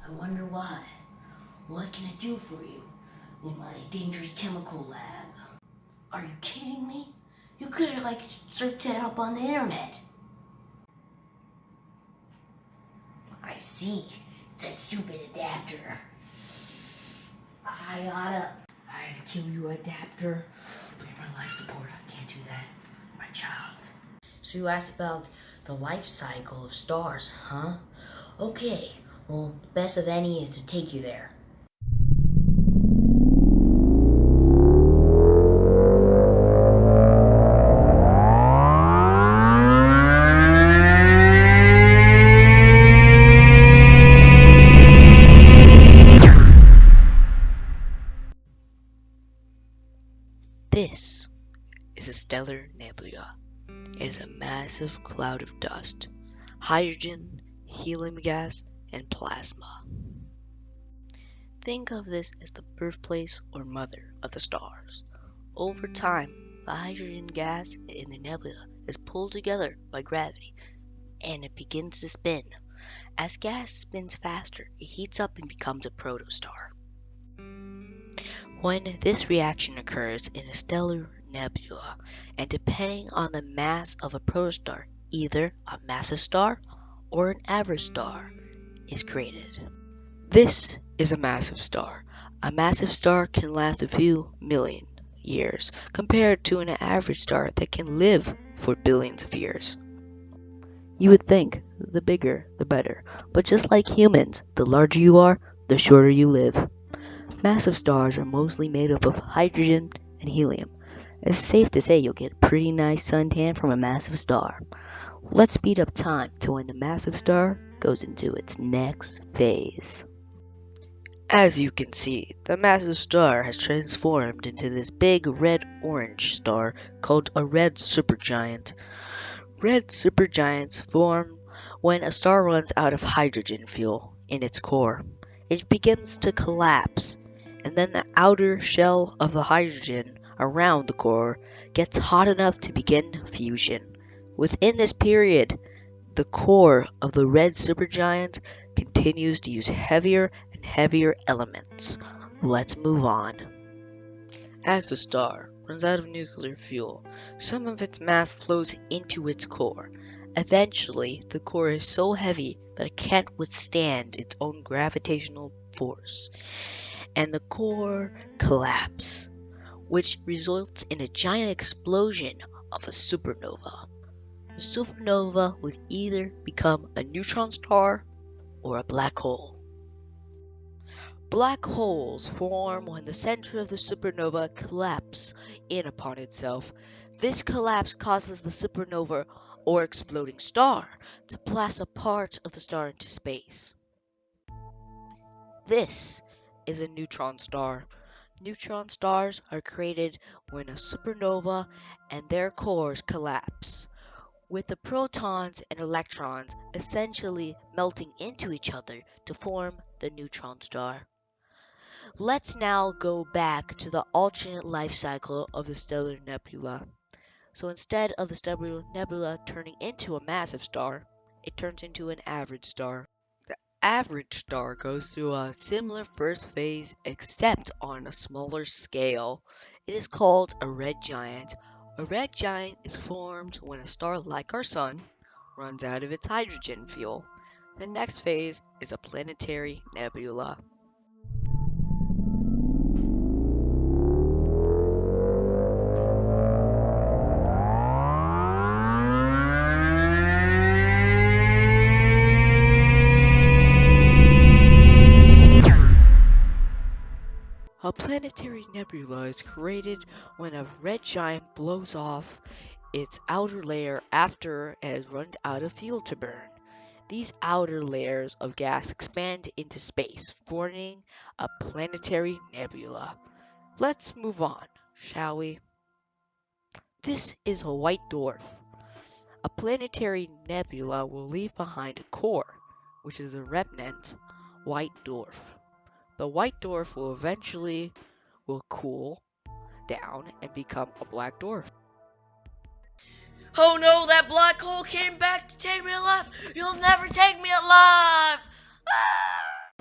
I wonder why. What can I do for you in my dangerous chemical lab? Are you kidding me? You could have searched that up on the internet. I see. It's that stupid adapter. I gotta kill you, adapter. Look at my life support. I can't do that. My child. So you asked about the life cycle of stars, huh? Okay. Well, the best of any is to take you there. This is a stellar nebula. It is a massive cloud of dust, hydrogen, helium gas, and plasma. Think of this as the birthplace or mother of the stars. Over time, the hydrogen gas in the nebula is pulled together by gravity and it begins to spin. As gas spins faster, it heats up and becomes a protostar. When this reaction occurs in a stellar nebula, and depending on the mass of a protostar, either a massive star or an average star is created. This is a massive star. A massive star can last a few million years, compared to an average star that can live for billions of years. You would think the bigger, the better, but just like humans, the larger you are, the shorter you live. Massive stars are mostly made up of hydrogen and helium. It's safe to say you'll get a pretty nice suntan from a massive star. Let's speed up time to when the massive star goes into its next phase. As you can see, the massive star has transformed into this big red-orange star called a red supergiant. Red supergiants form when a star runs out of hydrogen fuel in its core. It begins to collapse, and then the outer shell of the hydrogen around the core gets hot enough to begin fusion. Within this period, the core of the red supergiant continues to use heavier and heavier elements. Let's move on. As the star runs out of nuclear fuel, some of its mass flows into its core. Eventually, the core is so heavy that it can't withstand its own gravitational force, and the core collapses, which results in a giant explosion of a supernova. The supernova will either become a neutron star or a black hole. Black holes form when the center of the supernova collapses in upon itself. This collapse causes the supernova or exploding star to blast a part of the star into space. This is a neutron star. Neutron stars are created when a supernova and their cores collapse, with the protons and electrons essentially melting into each other to form the neutron star. Let's now go back to the alternate life cycle of the stellar nebula. So instead of the stellar nebula turning into a massive star, it turns into an average star. The average star goes through a similar first phase except on a smaller scale. It is called a red giant. A red giant is formed when a star like our sun runs out of its hydrogen fuel. The next phase is a planetary nebula. A planetary nebula is created when a red giant blows off its outer layer after it has run out of fuel to burn. These outer layers of gas expand into space, forming a planetary nebula. Let's move on, shall we? This is a white dwarf. A planetary nebula will leave behind a core, which is a remnant white dwarf. The white dwarf will cool down and become a black dwarf. Oh no, that black hole came back to take me alive! You'll never take me alive! Ah!